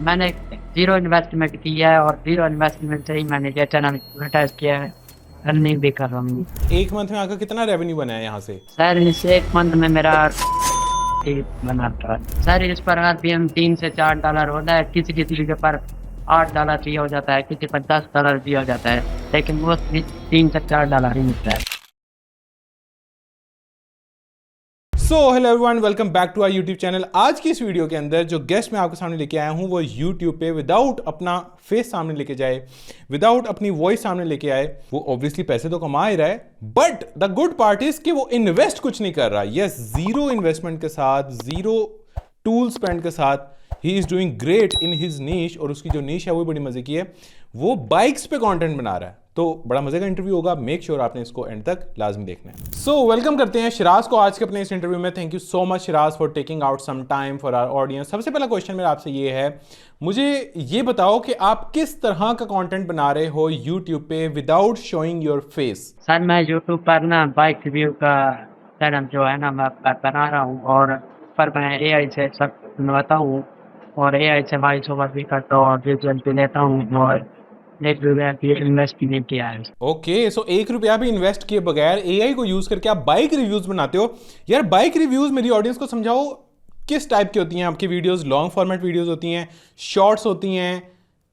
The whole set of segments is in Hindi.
मैंने ज़ीरो इन्वेस्टमेंट किया है और ज़ीरो इन्वेस्टमेंट से ही मैंने ये चैनल मोनेटाइज़ किया है। अर्निंग भी कर रहा हूँ। एक मंथ में आपका कितना रेवेन्यू बना है यहाँ से? सर इस 1 मंथ में मेरा ठीक बना था। सर इस पर आरपीएम 3 से 4 डॉलर होता है, किसी-किसी के पर 8 डॉलर भी हो जाता है, किसी पर 10 डॉलर भी हो जाता है, लेकिन वो 3 से 4 डॉलर ही मिलता है। So hello everyone, welcome back to our YouTube channel. आज की इस वीडियो के अंदर जो गेस्ट मैं आपके सामने लेके आया हूं वो यूट्यूब पे विदाउट अपना फेस सामने लेके जाए, विदाउट अपनी वॉइस सामने लेके आए, वो ऑब्वियसली पैसे तो कमा ही रहा है, but the good part is कि वो इन्वेस्ट कुछ नहीं कर रहा। यस, जीरो इन्वेस्टमेंट के साथ, जीरो टूल स्पेंड के साथ ही is doing great in his niche. और उसकी जो नीश है वो बड़ी मजे की है, वो बाइक्स पे कंटेंट बना रहा है। तो बड़ा मजे का इंटरव्यू होगा, मेक श्योर आपने इसको एंड तक लाजमी देखना है। सो वेलकम करते हैं शिराज को आज के अपने इस इंटरव्यू में। Thank you so much Shiraz for taking out some time for our audience. सबसे पहला क्वेश्चन मेरा आपसे ये है, मुझे ये बताओ कि आप किस तरह का कंटेंट बना रहे हो यूट्यूब पे without showing your face. Sir मैं यूट्यूब पर ना बाइक रिव्यू का चैनल जो है ना मैं बना रहा हूँ, और पर मैं एआई से सब बनवाता हूँ और एआई से वॉइस ओवर भी करता हूँ और विजुअल भी लेता हूँ, और ₹1 भी इन्वेस्ट नहीं किया है। ओके, सो ₹1 भी इन्वेस्ट किए बगैर एआई को यूज करके आप बाइक रिव्यूज बनाते हो। यार बाइक रिव्यूज मेरी ऑडियंस को समझाओ किस टाइप की होती हैं आपकी वीडियोस? लॉन्ग फॉर्मेट वीडियोस होती हैं, शॉर्ट्स होती हैं,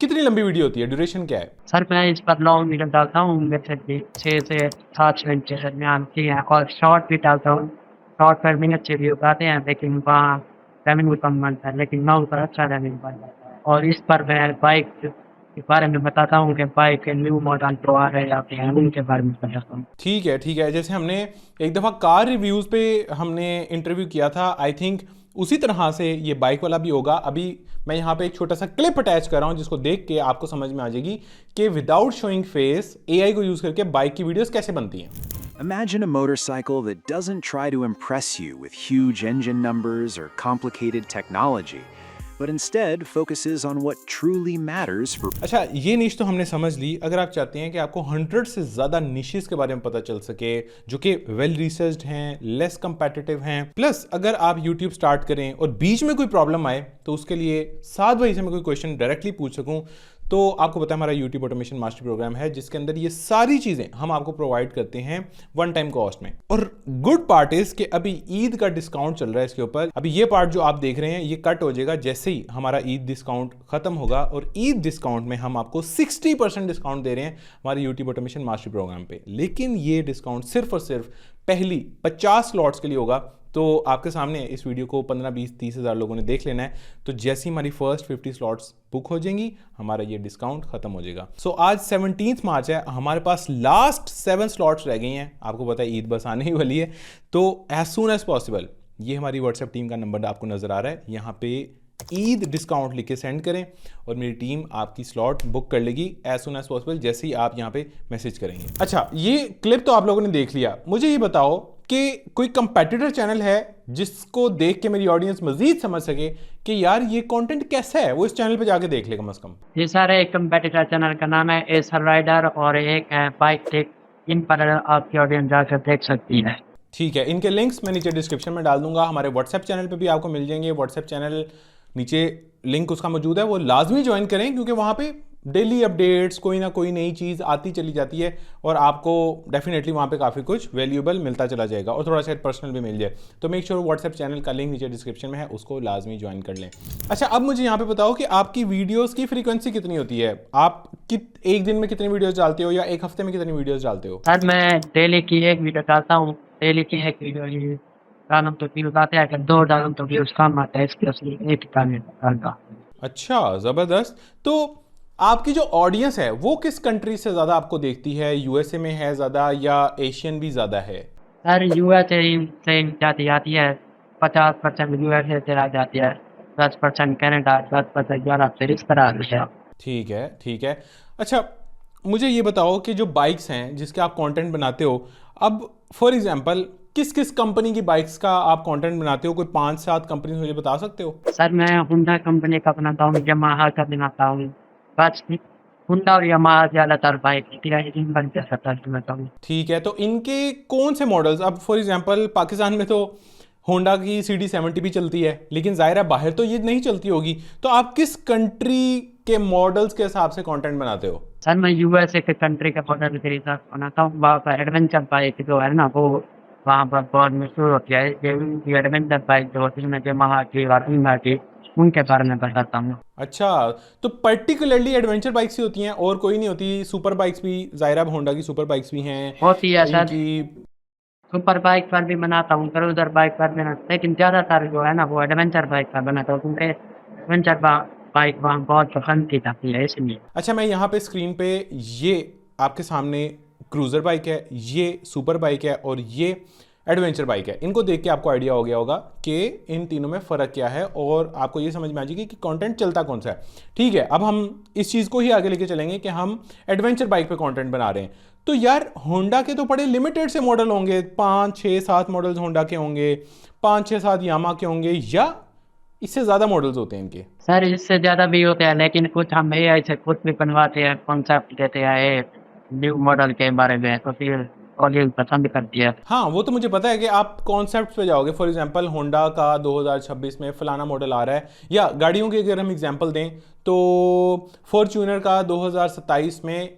कितनी लंबी वीडियो होती है, ड्यूरेशन क्या है? सर मैं इस पर लॉन्ग वीडियो डालता हूँ, जैसे कि 6 से 7 मिनट के दरमियान की है, और शॉर्ट भी डालता हूँ। शॉर्ट पर भी अच्छे व्यू आते हैं, लेकिन वहाँ रेवेन्यू कम बनता है, लेकिन लॉन्ग पर अच्छा रेवेन्यू बन जाता है। और इस पर मैं बाइक के बारे में बताता हूँ कि बाइक के न्यू मॉडल जो आ रहे जाते हैं उनके बारे में बताता हूँ। ठीक है, ठीक है। जैसे हमने एक दफ़ा कार रिव्यूज़ पे हमने इंटरव्यू किया था, आई थिंक उसी तरह से ये बाइक वाला भी होगा। अभी मैं यहाँ पे एक छोटा सा क्लिप अटैच कर रहा हूँ जिसको देख के आपको समझ में आ जाएगी कि विदाउट शोइंग फेस एआई को यूज़ करके बाइक की वीडियोस कैसे बनती हैं। Imagine a motorcycle that doesn't try to impress you with huge engine numbers or complicated technology, but instead focuses on what truly matters for. अच्छा, ये निश तो हमने समझ ली। अगर आप चाहते हैं कि आपको 100 से ज़्यादा निशेस के बारे में पता चल सके जो कि वेल रिसर्च्ड हैं, लेस कंपेटिटिव हैं, प्लस अगर आप यूट्यूब स्टार्ट करें और बीच में कोई प्रॉब्लम आए तो उसके लिए 7 बजे से मैं कोई क्वेश्चन डायरेक्टली पूछ सकूं, तो आपको पता है हमारा यूट्यूब ऑटोमेशन मास्टर प्रोग्राम है जिसके अंदर ये सारी चीज़ें हम आपको प्रोवाइड करते हैं वन टाइम कॉस्ट में। और गुड पार्ट इज कि अभी ईद का डिस्काउंट चल रहा है इसके ऊपर। अभी ये पार्ट जो आप देख रहे हैं ये कट हो जाएगा जैसे ही हमारा ईद डिस्काउंट खत्म होगा, और ईद डिस्काउंट में हम आपको 60% डिस्काउंट दे रहे हैं हमारे यूट्यूब ऑटोमेशन मास्टर प्रोग्राम पे। लेकिन ये डिस्काउंट सिर्फ और सिर्फ पहली 50 स्लॉट्स के लिए होगा। तो आपके सामने इस वीडियो को 15, 20, 30 हज़ार लोगों ने देख लेना है, तो जैसे ही हमारी फर्स्ट 50 स्लॉट्स बुक हो जाएंगी हमारा ये डिस्काउंट खत्म हो जाएगा। सो आज 17 मार्च है, हमारे पास लास्ट 7 स्लॉट्स रह गई हैं। आपको पता है ईद बस आने ही वाली है, तो एज सून एज पॉसिबल ये हमारी व्हाट्सएप टीम का नंबर आपको नजर आ रहा है, यहाँ पे ईद डिस्काउंट लिख के सेंड करें और मेरी टीम आपकी स्लॉट बुक कर लेगी एज सुन एज पॉसिबल जैसे ही आप यहाँ पे मैसेज करेंगे। अच्छा, ये क्लिप तो आप लोगों ने देख लिया। मुझे ये बताओ कि कोई कंपेटिटर चैनल है जिसको देख के मेरी ऑडियंस मजीद समझ सके कि यार ये कंटेंट कैसा है, वो इस चैनल पे जाके देख ले कम से कम। ये सारे कंपेटिटर चैनल का नाम है एसर राइडर और एक है बाइक टेक। इन पर आपकी ऑडियंस जाकर देख सकती है। ठीक है, इनके लिंक्स मैं नीचे डिस्क्रिप्शन में डाल दूंगा। हमारे व्हाट्सएप चैनल पे भी आपको मिल जाएंगे। व्हाट्सएप चैनल नीचे लिंक उसका मौजूद है, वो लाजमी ज्वाइन करें क्योंकि वहाँ पे डेली अपडेट्स, कोई ना कोई नई चीज़ आती चली जाती है और आपको डेफिनेटली वहाँ पे काफ़ी कुछ वैल्यूएबल मिलता चला जाएगा और थोड़ा सा पर्सनल भी मिल जाए। तो मेक श्योर व्हाट्सएप चैनल का लिंक नीचे डिस्क्रिप्शन में है, उसको लाजमी ज्वाइन कर लें। अच्छा, अब मुझे यहाँ पे बताओ कि आपकी वीडियोस की फ्रीक्वेंसी कितनी होती है? आप एक दिन में कितनी वीडियोस डालते हो या एक हफ्ते में कितनी वीडियोस डालते हो? सर मैं डेली की एक वीडियो डालता हूँ। डेली की एक वीडियो डालूँ तो व्यूज आते हैं, अगर 2 डालूँ तो व्यूज कम आते हैं, इसलिए असली एक डालता हूँ। अच्छा, ज़बरदस्त। तो आपकी जो ऑडियंस है वो किस कंट्री से ज़्यादा आपको देखती है? यूएसए में है ज़्यादा या एशियन भी ज़्यादा है? सर यूएसए से जाती जाती है, 50% यूएसए से आ जाती है, 10% कनाडा, 10% यूरोप से, इस तरह आती है। ठीक है, ठीक है। अच्छा, मुझे ये बताओ कि जो बाइक्स हैं जिसके आप कंटेंट बनाते हो, अब फॉर एग्जांपल किस किस कंपनी की बाइक्स का आप कंटेंट बनाते हो? कोई 5-7 कंपनी मुझे बता सकते हो? सर मैं होंडा कंपनी का बनाता हूँ, यामाहा का बनाता हूँ। बस होंडा और यामाहा ज़्यादातर बाइक इन बन के बनाता हूँ। ठीक है, तो इनके कौन से मॉडल्स, अब फॉर एग्जांपल पाकिस्तान में तो होंडा की CD70 भी चलती है, लेकिन जाहिर है बाहर तो ये नहीं चलती होगी। तो आप किस कंट्री के मॉडल्स के हिसाब से कंटेंट बनाते हो? सर मैं यूएसए के कंट्री का मॉडल के हिसाब से बनाता हूँ। वहाँ पर एडवेंचर बाइक जो है ना, वो वहाँ पर बहुत मशहूर होती है। ये एडवेंचर बाइक जो होती है ना, यमाहा की वार्निंगा की, उनके बारे में बताता हूँ। अच्छा, तो पर्टिकुलरली एडवेंचर बाइक्स ही होती हैं और कोई नहीं होती? सुपर बाइक्स भी, जाहिर है होंडा की सुपर बाइक्स भी हैं, होती है सर, इनकी। सुपर बाइक पर भी बनाता हूँ, क्रूजर बाइक पर भी बनाता हूँ, लेकिन ज़्यादातर जो है ना वो एडवेंचर बाइक पर बनाता हूँ, क्योंकि एडवेंचर बाइक वहाँ बहुत पसंद की जाती है इसलिए। अच्छा, मैं यहाँ पे स्क्रीन पे ये आपके सामने क्रूज़र बाइक है, ये सुपर बाइक है और ये एडवेंचर बाइक है। इनको देख के आपको आइडिया हो गया होगा कि इन तीनों में फ़र्क क्या है और आपको ये समझ में आ जाएगी कि कंटेंट चलता कौन सा है। ठीक है, अब हम इस चीज़ को ही आगे लेके चलेंगे कि हम एडवेंचर बाइक पे कंटेंट बना रहे हैं। तो यार होंडा के तो बड़े लिमिटेड से मॉडल होंगे, 5 6 7 मॉडल्स होंडा के होंगे, 5 6 7 यामा के होंगे, या इससे ज़्यादा मॉडल्स होते हैं इनके? सर इससे ज़्यादा भी होते हैं, लेकिन कुछ हम एआई से खुद भी बनवाते हैं, कॉन्सेप्ट देते हैं न्यू मॉडल के बारे में, तो फिर ऑडियंस पसंद करती है। हाँ, वो तो मुझे पता है कि आप कॉन्सेप्ट पे जाओगे। फॉर एग्जांपल होंडा का 2026 में फलाना मॉडल आ रहा है, या गाड़ियों की अगर हम एग्जांपल दें तो फॉर्च्यूनर का 2027 में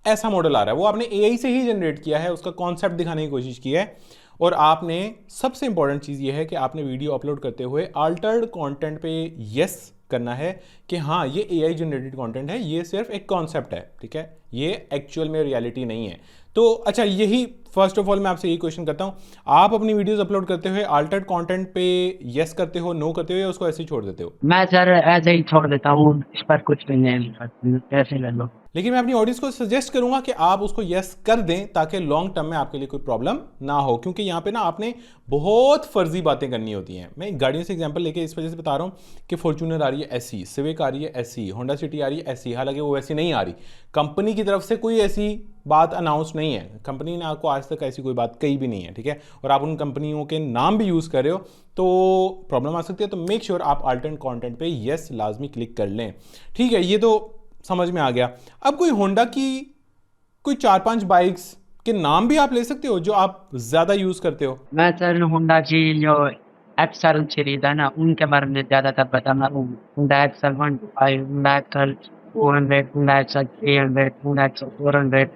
ऐसा मॉडल आ रहा है। वो आपने एआई से ही जनरेट किया है, उसका कॉन्सेप्ट दिखाने की कोशिश की है। और आपने, सबसे इंपॉर्टेंट चीज़ ये है कि आपने वीडियो अपलोड करते हुए अल्टर्ड कंटेंट पे यस करना है कि हाँ ये एआई जनरेटेड कंटेंट है, ये सिर्फ एक कॉन्सेप्ट है, ठीक है, ये एक्चुअल में रियलिटी नहीं है। तो अच्छा, यही फर्स्ट ऑफ ऑल मैं आपसे यही क्वेश्चन करता हूँ, आप अपनी वीडियोस अपलोड करते हुए अल्टर्ड कंटेंट पे यस करते हो, नो करते हो, या उसको ऐसे ही छोड़ देते हो? मैं सर ऐसे ही छोड़ देता हूँ, इस पर कुछ भी नहीं, ऐसे ले लो। लेकिन मैं अपनी ऑडियंस को सजेस्ट करूंगा कि आप उसको यस कर दें ताकि लॉन्ग टर्म में आपके लिए कोई प्रॉब्लम ना हो, क्योंकि यहाँ पे ना आपने बहुत फर्जी बातें करनी होती हैं। मैं गाड़ियों से एग्जांपल लेके इस वजह से बता रहा हूँ कि फॉर्च्यूनर आ रही है ऐसी, सिविक आ रही है ऐसी, होंडा सिटी आ रही है ऐसी, हालांकि वो वैसी नहीं आ रही। कंपनी की तरफ से कोई ऐसी बात अनाउंस नहीं है, कंपनी ने आपको आज तक ऐसी कोई बात कही भी नहीं है, ठीक है, और आप उन कंपनियों के नाम भी यूज़ कर रहे हो तो प्रॉब्लम आ सकती है। तो मेक श्योर आप अल्टर्नेट कंटेंट पे यस लाजमी क्लिक कर लें, ठीक है। ये तो समझ में आ गया। अब कोई होंडा की कोई 4-5 बाइक्स के नाम भी आप ले सकते हो जो आप ज्यादा यूज करते हो? मैं सर होंडा की जो एक्सल सीरीज है ना, उनके बारे में ज़्यादातर बताना हूँ। Honda XL 125, Honda XL 400, Honda XL 300, Honda XL 400,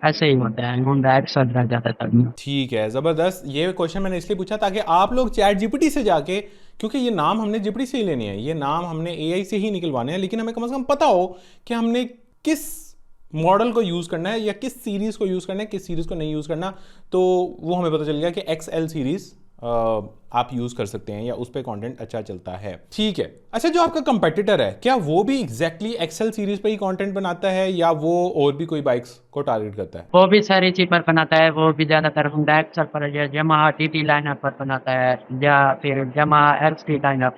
ऐसे ही होता है होंडा एक्सल का ज़्यादातर। ठीक है, जबरदस्त। ये क्वेश्चन मैंने इसलिए पूछा ताकि आप लोग चैट जीपीटी से जाके, क्योंकि ये नाम हमने जीपीटी से ही लेने हैं, ये नाम हमने एआई से ही निकलवाने हैं, लेकिन हमें कम से कम पता हो कि हमने किस मॉडल को यूज़ करना है या किस सीरीज़ को यूज़ करना है, किस सीरीज़ को नहीं यूज़ करना। तो वो हमें पता चल गया कि एक्सएल सीरीज़ आप यूज़ कर सकते हैं या उस पर कंटेंट अच्छा चलता है, ठीक है। अच्छा, जो आपका कंपेटिटर है, क्या वो भी एग्जैक्टली एक्सएल सीरीज़ पे ही कंटेंट बनाता है या वो और भी कोई बाइक्स को टारगेट करता है? वो भी सारी चीज पर बनाता है, वो भी ज़्यादातर होंडा एक्सल पर, या यमाहा टीटी लाइनअप पर बनाता है, या फिर यमाहा एक्सटी लाइनअप।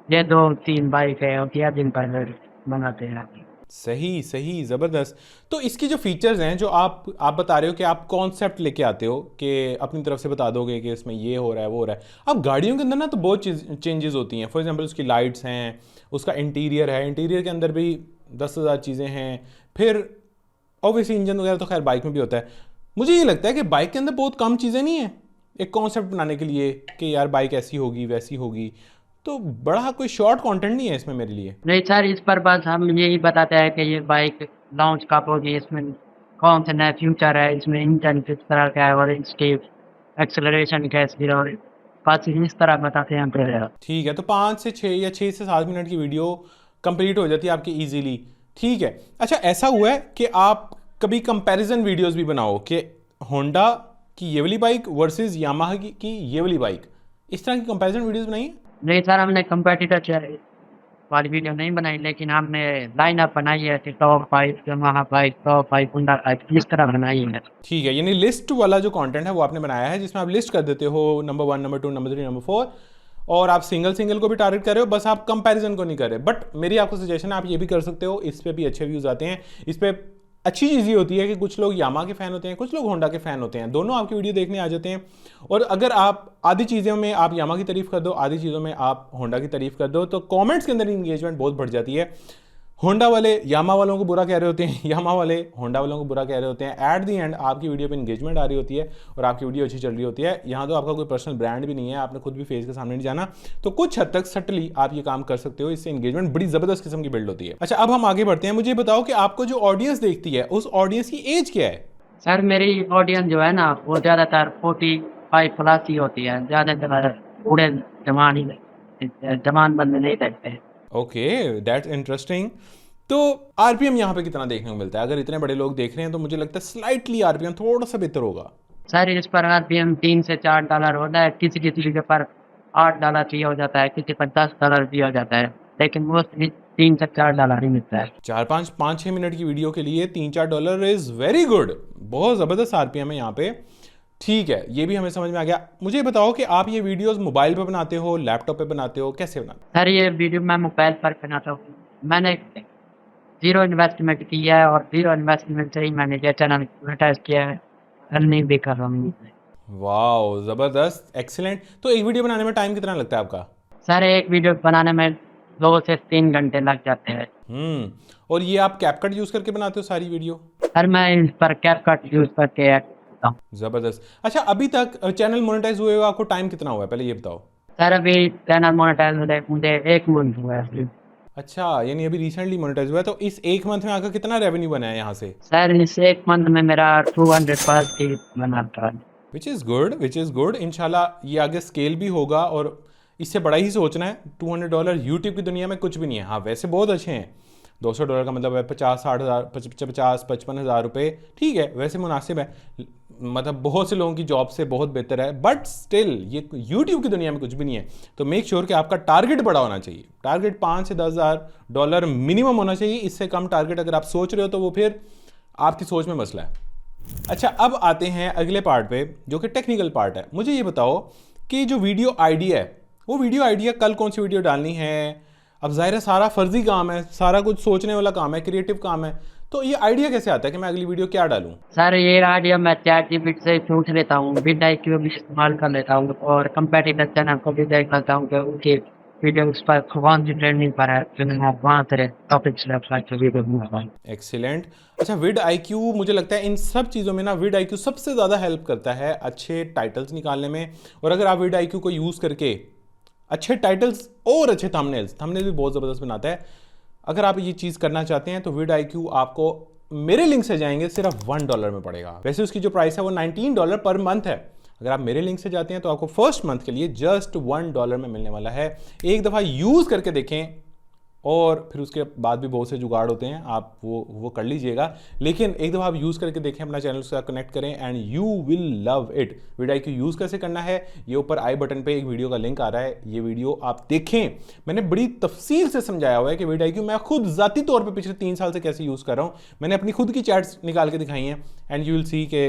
ये 2-3 बाइक है और या दिन पर बनाते हैं। सही सही, ज़बरदस्त। तो इसकी जो फीचर्स हैं, जो आप बता रहे हो कि आप कॉन्सेप्ट लेके आते हो कि अपनी तरफ से बता दोगे कि इसमें ये हो रहा है वो हो रहा है। अब गाड़ियों के अंदर ना तो बहुत चेंजेस होती हैं। फॉर एग्जांपल उसकी लाइट्स हैं, उसका इंटीरियर है, इंटीरियर के अंदर भी 10,000 चीज़ें हैं, फिर ऑब्वियसली इंजन वगैरह तो खैर बाइक में भी होता है। मुझे ये लगता है कि बाइक के अंदर बहुत कम चीज़ें नहीं हैं एक कॉन्सेप्ट बनाने के लिए कि यार बाइक ऐसी होगी वैसी होगी, तो बड़ा कोई शॉर्ट कंटेंट नहीं है इसमें मेरे लिए। नहीं सर, इस पर बस हम यही बताते हैं कि ये बाइक लॉन्च कब होगी, इसमें कौन से नए फ्यूचर है, इसमें इंजन किस तरह का है और इसकी एक्सेलरेशन कैसी है, और बस इस तरह बताते हैं फिर। ठीक है, तो 5 से 6 या 6 से 7 मिनट की वीडियो कंप्लीट हो जाती है आपकी इजीली, ठीक है। अच्छा, ऐसा हुआ है कि आप कभी कंपैरिजन वीडियोस भी बनाओ कि होंडा की ये वाली बाइक वर्सेस यामाहा की ये वाली बाइक, इस तरह की कंपैरिजन वीडियोस बनाई है? नहीं सर, हमने कंपेटिटर वाली वीडियो नहीं बनाई, लेकिन हमने लाइनअप बनाई है कि top 5 Yamaha bike, top 5 Honda bike, इस तरह बनाई है। ठीक है, यानी लिस्ट वाला जो कंटेंट है वो आपने बनाया है जिसमें आप लिस्ट कर देते हो नंबर 1, नंबर 2, नंबर 3, नंबर 4, और आप सिंगल को भी टारगेट कर रहे हो, बस आप कंपैरिजन को नहीं कर रहे। बट मेरी आपको सजेशन है, आप ये भी कर सकते हो, इस पे भी अच्छे व्यूज आते हैं। इस पे अच्छी चीज़ ये होती है कि कुछ लोग यामा के फ़ैन होते हैं, कुछ लोग होंडा के फ़ैन होते हैं, दोनों आपकी वीडियो देखने आ जाते हैं। और अगर आप आधी चीज़ों में आप यामा की तारीफ़ कर दो, आधी चीज़ों में आप होंडा की तारीफ़ कर दो, तो कमेंट्स के अंदर इंगेजमेंट बहुत बढ़ जाती है। होंडा वाले यामा वालों को बुरा कह रहे होते हैं, यामा वाले होंडा वालों को बुरा कह रहे होते हैं। एट दी एंड आपकी वीडियो पे इंगेजमेंट आ रही होती है और आपकी वीडियो अच्छी चल रही होती है। यहाँ तो आपका कोई पर्सनल ब्रांड भी नहीं है, आपने खुद भी फेस के सामने नहीं जाना, तो कुछ हद तक सटली आप ये काम कर सकते हो, इससे इंगेजमेंट बड़ी जबरदस्त किस्म की बिल्ड होती है। अच्छा, अब हम आगे बढ़ते हैं। मुझे बताओ कि आपको जो ऑडियंस देखती है उस ऑडियंस की एज क्या है? सर मेरी ऑडियंस जो है ना वो ज़्यादातर 45 प्लस ही होती है, ज़्यादातर बूढ़े जवान बंदे नहीं देखते। Okay, that's interesting. तो आरपीएम यहाँ पे कितना देखने को मिलता है? अगर इतने बड़े लोग देख रहे हैं तो मुझे लगता है स्लाइटली आरपीएम थोड़ा सा बेहतर होगा। सर इस पर आरपीएम $3 से $4 होता है, किसी किसी के पर $8 भी हो जाता है, किसी पर $10 भी हो जाता है, लेकिन मोस्टली $3 से $4 ही मिलता है। 5-6 मिनट की वीडियो के लिए $3-4 इज वेरी गुड, बहुत ज़बरदस्त आरपीएम है यहाँ पे। ठीक है, ये भी हमें समझ में आ गया। मुझे बताओ कि आप ये वीडियोस मोबाइल पे बनाते हो, लैपटॉप पे बनाते हो, कैसे बनाते हो? सर ये वीडियो मैं मोबाइल पर बनाता हूँ। मैंने ज़ीरो इन्वेस्टमेंट की है और ज़ीरो इन्वेस्टमेंट से ही मैंने ये चैनल मोनेटाइज किया है, अर्निंग भी कर रहा हूँ। वाओ, ज़बरदस्त, एक्सीलेंट। तो एक वीडियो बनाने में टाइम कितना लगता है आपका? सर एक वीडियो बनाने में 2 से 3 घंटे लग जाते हैं। और ये आप कैपकट यूज़ करके बनाते हो सारी वीडियो? सर मैं इस पर कैपकट यूज़ करके ऐड करता हूँ। ज़बरदस्त। अच्छा, अभी तक चैनल मोनेटाइज हुए हुए आपको टाइम कितना हुआ है, पहले ये बताओ। सर अभी चैनल मोनेटाइज होने मुझे 1 मंथ हुआ है। अच्छा, यानी अभी रिसेंटली मोनेटाइज हुआ है। तो इस 1 मंथ में आपका कितना रेवेन्यू बना है यहाँ से? सर इस 1 मंथ में मेरा 200 प्लस ही बना था। Which is good. इंशाल्लाह ये आगे स्केल भी होगा और इससे बड़ा ही सोचना है। $200 यूट्यूब की दुनिया में कुछ भी नहीं है। हाँ, वैसे बहुत अच्छे हैं। $200 का मतलब है 50-60 हज़ार, 50-55 हज़ार रुपये, ठीक है, वैसे मुनासिब है। मतलब बहुत से लोगों की जॉब से बहुत बेहतर है, बट स्टिल ये यूट्यूब की दुनिया में कुछ भी नहीं है। तो मेक श्योर कि आपका टारगेट बड़ा होना चाहिए। टारगेट $5 से $10,000 मिनिमम होना चाहिए। इससे कम टारगेट अगर आप सोच रहे हो तो वो फिर आपकी सोच में मसला है। अच्छा, अब आते हैं अगले पार्ट पे जो कि टेक्निकल पार्ट है। मुझे ये बताओ कि जो वीडियो आइडिया है, वो वीडियो आइडिया कल कौन सी वीडियो डालनी है? अब ज़ाहिर है सारा फर्जी काम है, सारा कुछ सोचने वाला काम है, क्रिएटिव काम है। तो ये आइडिया कैसे आता है कि मैं अगली वीडियो क्या डालूं? सर ये आइडिया मैं चैटजीपीटी से पूछ लेता हूँ, vidIQ भी इस्तेमाल कर लेता हूँ और कंपेटिटर चैनल को भी देख लेता हूँ कि उनकी वीडियो उस पर कौन सी ट्रेंडिंग पर है, फिर मैं वहाँ से टॉपिक सेलेक्ट करके वीडियो बनाता हूँ। एक्सीलेंट। अच्छा, vidIQ मुझे लगता है इन सब चीज़ों में ना vidIQ सबसे ज़्यादा हेल्प करता है अच्छे टाइटल्स निकालने में। और अगर आप vidIQ को यूज़ करके अच्छे टाइटल्स और अच्छे थंबनेल्स भी बहुत ज़बरदस्त बनाता है। अगर आप ये चीज़ करना चाहते हैं तो vidIQ आपको मेरे लिंक से जाएंगे सिर्फ $1 में पड़ेगा। वैसे उसकी जो प्राइस है वो $19 पर मंथ है। अगर आप मेरे लिंक से जाते हैं तो आपको फर्स्ट मंथ के लिए जस्ट $1 में मिलने वाला है। एक दफ़ा यूज़ करके देखें और फिर उसके बाद भी बहुत से जुगाड़ होते हैं, आप वो कर लीजिएगा। लेकिन एक दफ़ा आप यूज़ करके देखें, अपना चैनल से कनेक्ट करें and you will love it. vidIQ use कैसे करना है, ये ऊपर आई बटन पे एक वीडियो का लिंक आ रहा है, ये वीडियो आप देखें। मैंने बड़ी तफसील से समझाया हुआ है कि vidIQ मैं खुद ज़ाती तौर पर पिछले 3 साल से कैसे यूज़ कर रहा हूँ। मैंने अपनी खुद की चैट्स निकाल के दिखाई हैं एंड यू विल सी के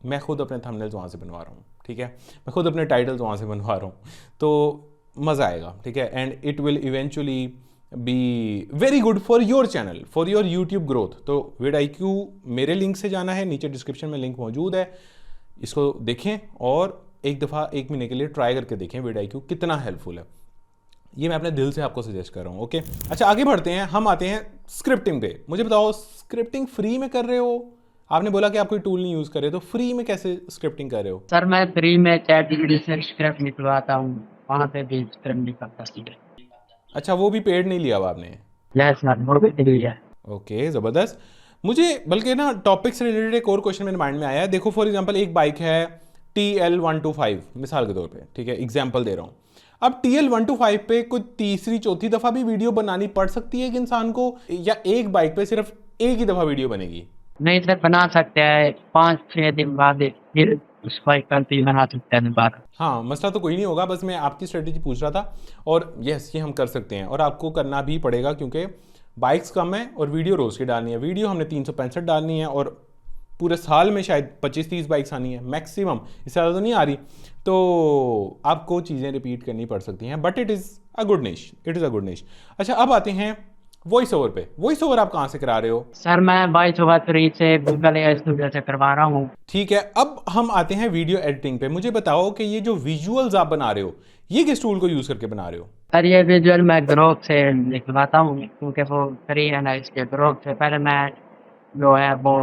मैं खुद अपने थंबनेल्स वहाँ से बनवा रहा हूँ, ठीक है, मैं खुद अपने टाइटल्स वहाँ से बनवा रहा हूँ। तो मज़ा आएगा, ठीक है, and it will eventually be very good for your channel, for your YouTube growth. तो vidIQ मेरे लिंक से जाना है, नीचे डिस्क्रिप्शन में लिंक मौजूद है, इसको देखें और एक दफ़ा 1 महीने के लिए ट्राई करके देखें vidIQ कितना हेल्पफुल है। ये मैं अपने दिल से आपको सजेस्ट कर रहा हूँ। ओके, अच्छा आगे बढ़ते हैं, हम आते हैं स्क्रिप्टिंग पे। मुझे बताओ, स्क्रिप्टिंग फ्री में कर रहे हो? आपने बोला कि आप कोई टूल नहीं यूज़ कर रहे, तो फ्री में कैसे स्क्रिप्टिंग कर रहे हो? सर मैं फ्री में चैटजीपीटी से स्क्रिप्ट निकलवाता हूँ, वहाँ से भी स्क्रिप्ट निकलता है। अच्छा, वो भी पेड नहीं लिया हुआ आपने? यस सर, वो भी फ्री है। ओके, ज़बरदस्त। मुझे बल्कि ना टॉपिक से रिलेटेड एक और क्वेश्चन मेरे माइंड में आया है। देखो फॉर एग्जांपल एक बाइक है TL125, मिसाल के तौर पे, ठीक है, एग्जांपल दे रहा हूँ। अब TL125 पे कोई तीसरी चौथी दफ़ा भी वीडियो बनानी पड़ सकती है एक इंसान को, या एक बाइक पे सिर्फ एक ही दफ़ा वीडियो बनेगी? नहीं सर, बना सकते हैं 5-6 दिन बाद फिर उस बाइक पर भी बना सकते हैं दोबारा। हाँ, मसला तो कोई नहीं होगा, बस मैं आपकी स्ट्रेटेजी पूछ रहा था। और यस, ये हम कर सकते हैं और आपको करना भी पड़ेगा क्योंकि बाइक्स कम है और वीडियो रोज़ की डालनी है। वीडियो हमने 365 डालनी है और पूरे साल में शायद 25-30 बाइक्स आनी है मैक्सिमम, इससे ज़्यादा तो नहीं आ रही। तो आपको चीज़ें रिपीट करनी पड़ सकती हैं, but it is a good निश, इट इज़ अ गुड निश। अच्छा, अब आते हैं वॉइस ओवर आप कहाँ से करा रहे हो? सर मैं वॉइस ओवर 3 से गूगल एआई स्टूडियो से करवा रहा हूँ। ठीक है, अब हम आते हैं वीडियो एडिटिंग पे। मुझे बताओ कि ये जो विजुअल्स आप बना रहे हो, ये किस टूल को यूज करके बना रहे हो? सर ये विजुअल मैं ग्रोक से निकलवाता हूँ, क्योंकि वो फ्री है ना, इसके ग्रोक से पहले मैं जो है वो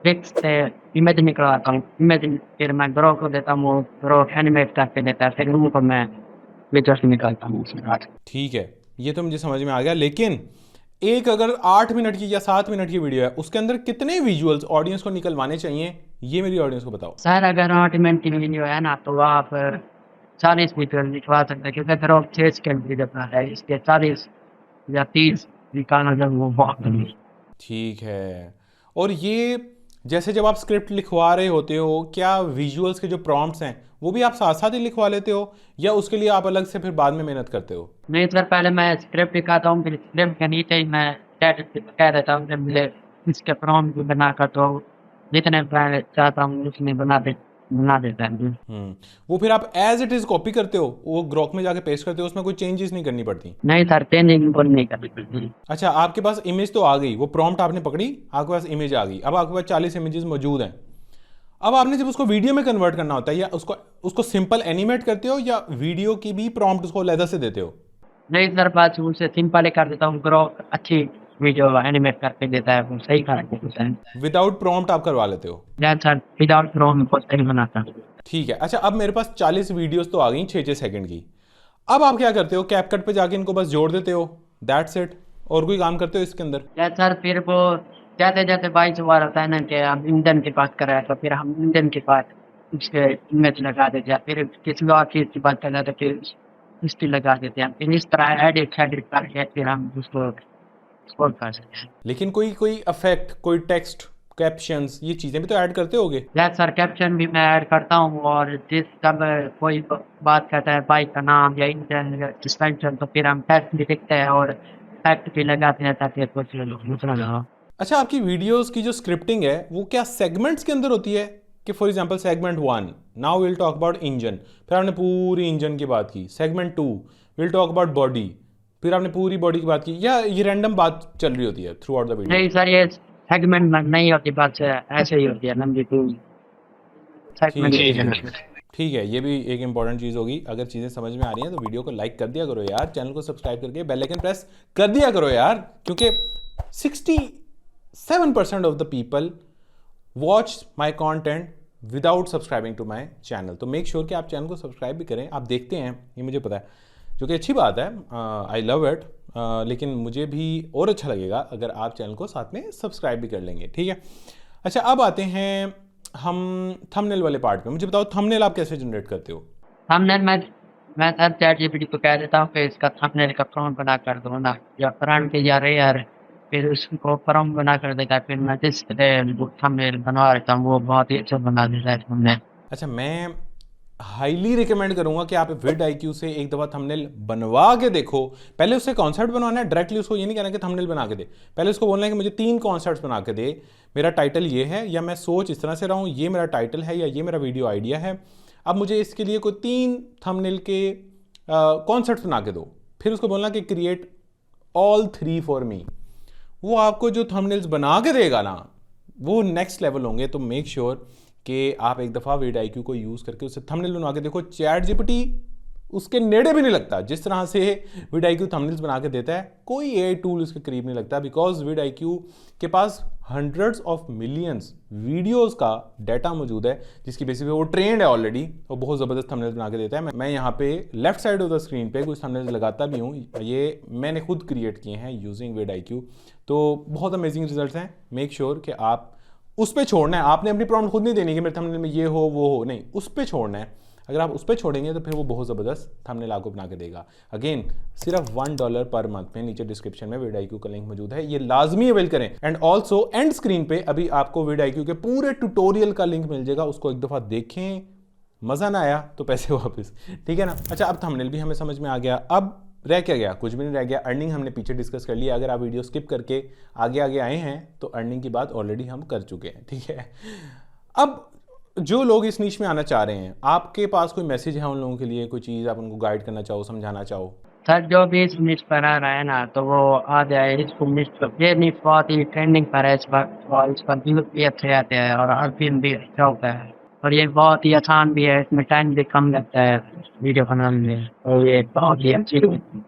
फिक्स से इमेज निकलवाता हूँ। इमेज फिर मैं ग्रोक को देता हूँ, ग्रोक एनिमेट करके देता है, फिर उनको मैं विजुअल से निकालता हूँ उसके बाद। ठीक है, ये तो मुझे समझ में आ गया, लेकिन एक अगर 8 मिनट की या 7 मिनट की वीडियो है, उसके अंदर कितने विजुअल्स ऑडियंस को निकलवाने चाहिए, ये मेरी ऑडियंस को बताओ। सर अगर 8 मिनट की वीडियो है ना, तो आप 40 विजुअल निकलवा सकते हैं, क्योंकि ग्रोक 6 सेकंड वीडियो बना है, इसके 40 या 30 निकालना जब वो बहुत है। ठीक है, और ये जैसे जब आप स्क्रिप्ट लिखवा रहे होते हो, क्या विजुअल्स के जो प्रॉम्प्ट्स हैं वो भी आप साथ साथ ही लिखवा लेते हो, या उसके लिए आप अलग से फिर बाद में मेहनत करते हो? नहीं सर, पहले मैं स्क्रिप्ट लिखाता हूँ, फिर स्क्रिप्ट के नीचे ही मैं कह देता हूँ कि मुझे इसके प्रॉम्प्ट भी बनाकर दो, जितने मैं चाहता हूँ उसमें बना देता हूँ। वो फिर आप एज इट इज कॉपी करते हो, वो ग्रोक में जाके पेस्ट करते हो, उसमें कोई चेंजेस नहीं करनी पड़ती? नहीं सर, चेंजिंग को नहीं करनी पड़ती। अच्छा, आपके पास इमेज तो आ गई, वो प्रॉम्प्ट आपने पकड़ी, आपके पास इमेज आ गई, अब आपके पास 40 इमेजेस मौजूद हैं। अब आपने जब उसको वीडियो में कन्वर्ट करना होता है, या उसको सिंपल एनिमेट करते हो, या वीडियो की भी प्रॉम्प्ट उसको अलग से देते हो? नहीं सर, बस उसे सिंपल ही कर देता हूँ, ग्रोक अच्छी वीडियो एनिमेट करके देता है, वो सही कर देता है। विदाउट प्रॉम्प्ट आप करवा लेते हो? सर विदाउट प्रॉम्प्ट को सही बनाता हूँ। ठीक है। अच्छा, अब मेरे पास 40 वीडियोस तो आ गई 6-6 सेकंड की। अब आप क्या करते हो? कैपकट पे जाके इनको बस जोड़ देते हो, दैट्स इट? और कोई काम करते हो इसके अंदर? सर फिर वो जैसे जैसे वॉइस ओवर होता है ना, कि हम इंजन की बात कर रहे हैं, तो फिर हम इंजन की बात उसके इमेज लगा देते हैं, फिर किसी और चीज़ की बात कर रहे हैं तो फिर उसकी लगा देते हैं, फिर इस तरह एडिट करके फिर हम उसको एक्सपोर्ट कर सकते हैं। लेकिन कोई इफेक्ट, कोई टेक्स्ट, कैप्शंस, ये चीजें भी तो ऐड करते होगे? सर कैप्शन भी मैं ऐड करता हूँ, और जिस जब कोई बात करता है बाइक का नाम या इंजन या सस्पेंशन, तो फिर हम टेक्स्ट भी लिखते हैं और टेक्स्ट भी लगाते हैं ताकि कुछ दूसरा ना हो। अच्छा, आपकी वीडियोस की जो स्क्रिप्टिंग है वो क्या सेगमेंट्स के अंदर होती है? कि for example segment 1 now will talk about engine, फिर आपने पूरी इंजन की बात की। Segment 2 will talk about body, फिर आपने पूरी बॉडी की बात की, या ये रैंडम बात चल रही होती है थ्रू आउट द वीडियो? नहीं सर, ये सेगमेंट नहीं होती, बात ऐसे ही होती है लंबी टू सेगमेंट। ठीक है, ये भी एक इंपॉर्टेंट चीज़ होगी। अगर चीज़ें समझ में आ रही हैं तो वीडियो को लाइक कर दिया करो यार, चैनल को सब्सक्राइब करके बेल आइकन प्रेस कर दिया करो यार, क्योंकि 67% of the people watch my content without subscribing to my channel. तो मेक श्योर कि आप चैनल को सब्सक्राइब भी करें। आप देखते हैं, ये मुझे पता है, जो कि अच्छी बात है, आई लव इट, लेकिन मुझे भी और अच्छा लगेगा अगर आप चैनल को साथ में सब्सक्राइब भी कर लेंगे। ठीक है। अच्छा, अब आते हैं हम थंबनेल वाले पार्ट पे। मुझे बताओ, थंबनेल आप कैसे जनरेट करते हो? थंबनेल मैं सर चैटजीपीटी को कह देता हूँ कि इसका थंबनेल का प्रॉम्प्ट बना कर दो ना, या फ्रंट या रेयर, फिर उसको प्रॉम्प्ट बना कर देता है, फिर मैं जिस थंबनेल बनवा देता हूँ वो बहुत ही अच्छा बना देता है थंबनेल। अच्छा, मैं हाईली रिकमेंड करूंगा कि आप vidIQ से एक दफ़ा थंबनेल बनवा के देखो। पहले उससे कॉन्सेप्ट बनवाना है, डायरेक्टली उसको ये नहीं कहना कि थंबनेल बना के दे। पहले उसको बोलना है कि मुझे 3 कॉन्सेप्ट्स बना के दे, मेरा टाइटल ये है, या मैं सोच इस तरह से रहा हूँ, ये मेरा टाइटल है, या ये मेरा वीडियो आइडिया है। अब मुझे इसके लिए कोई 3 थंबनेल के कॉन्सेप्ट बना के दो। फिर उसको बोलना कि क्रिएट ऑल 3 फॉर मी। वो आपको जो थंबनेल्स बना के देगा ना, वो नेक्स्ट लेवल होंगे। तो मेक श्योर कि आप एक दफ़ा vidIQ को यूज़ करके उससे थंबनेल बनवा के देखो। ChatGPT उसके नेड़े भी नहीं लगता जिस तरह से vidIQ थंबनेल्स बना के देता है। कोई AI टूल उसके करीब नहीं लगता, बिकॉज vidIQ के पास हंड्रेड्स ऑफ मिलियंस वीडियोस का डाटा मौजूद है, जिसकी बेसिस पे वो ट्रेंड है ऑलरेडी, और बहुत ज़बरदस्त थंबनेल्स बना के देता है। मैं यहाँ पे left side of the screen पे कुछ थंबनेल्स लगाता भी हूँ, ये मैंने खुद क्रिएट किए हैं यूजिंग vidIQ। तो बहुत अमेजिंग रिजल्ट्स हैं। मेक श्योर कि आप उस पर छोड़ना है। आपने अपनी प्रॉम्प्ट खुद नहीं देनी कि मेरे थंबनेल में ये हो वो हो, नहीं, उस पर छोड़ना है। अगर आप उस पर छोड़ेंगे तो फिर वो बहुत ज़बरदस्त थंबनेल आपको बना के देगा। अगेन, सिर्फ $1 पर मंथ में नीचे डिस्क्रिप्शन में vidIQ का लिंक मौजूद है, ये लाजमी अवेल करें। एंड ऑल्सो एंड स्क्रीन पे अभी आपको vidIQ के पूरे ट्यूटोरियल का लिंक मिल जाएगा, उसको एक दफ़ा देखें। मज़ा ना आया तो पैसे वापस, ठीक है ना। अच्छा, अब थंबनेल भी हमें समझ में आ गया। अब रह क्या गया? कुछ भी नहीं रह गया। अर्निंग हमने पीछे डिस्कस कर लिया। अगर आप वीडियो स्किप करके आगे आगे आए हैं तो अर्निंग की बात ऑलरेडी हम कर चुके हैं, ठीक है। अब जो लोग इस नीश में आना चाह रहे हैं, आपके पास कोई मैसेज है उन लोगों के लिए? कोई चीज़ आप उनको गाइड करना चाहो, समझाना चाहो? सर जो भी इस निश पर आ रहा है ना तो वो आ जाए इसको निश पर, ये निश बहुत ही ट्रेंडिंग पर है इस वक्त और इस पर व्यूज भी अच्छे आते हैं और हर फिल्म भी अच्छा होता है और ये बहुत ही आसान भी है, इसमें टाइम भी कम लगता है वीडियो बनाने में और ये बहुत ही अच्छी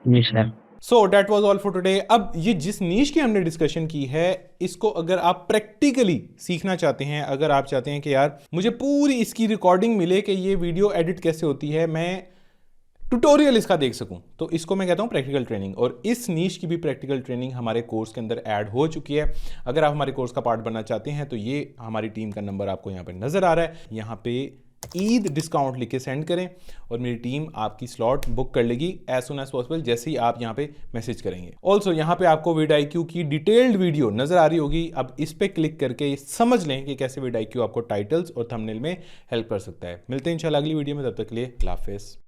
निश है। So that was all for today. अब ये जिस नीश की हमने डिस्कशन की है, इसको अगर आप प्रैक्टिकली सीखना चाहते हैं, अगर आप चाहते हैं कि यार मुझे पूरी इसकी रिकॉर्डिंग मिले कि ये वीडियो एडिट कैसे होती है, मैं ट्यूटोरियल इसका देख सकूं, तो इसको मैं कहता हूं प्रैक्टिकल ट्रेनिंग। और इस नीश की भी प्रैक्टिकल ट्रेनिंग हमारे कोर्स के अंदर ऐड हो चुकी है। अगर आप हमारे कोर्स का पार्ट बनना चाहते हैं तो ये हमारी टीम का नंबर आपको यहाँ पे नजर आ रहा है, यहाँ पे ईद डिस्काउंट लिख के सेंड करें और मेरी टीम आपकी स्लॉट बुक कर लेगी एज सुन एज पॉसिबल, जैसे ही आप यहाँ पे मैसेज करेंगे। ऑल्सो यहाँ पे आपको vidIQ की डिटेल्ड वीडियो नजर आ रही होगी, अब इस पे क्लिक करके समझ लें कि कैसे vidIQ आपको टाइटल्स और थंबनेल में हेल्प कर सकता है। मिलते हैं इंशाल्लाह अगली वीडियो में, तब तक के लिए अल्लाह हाफिज़।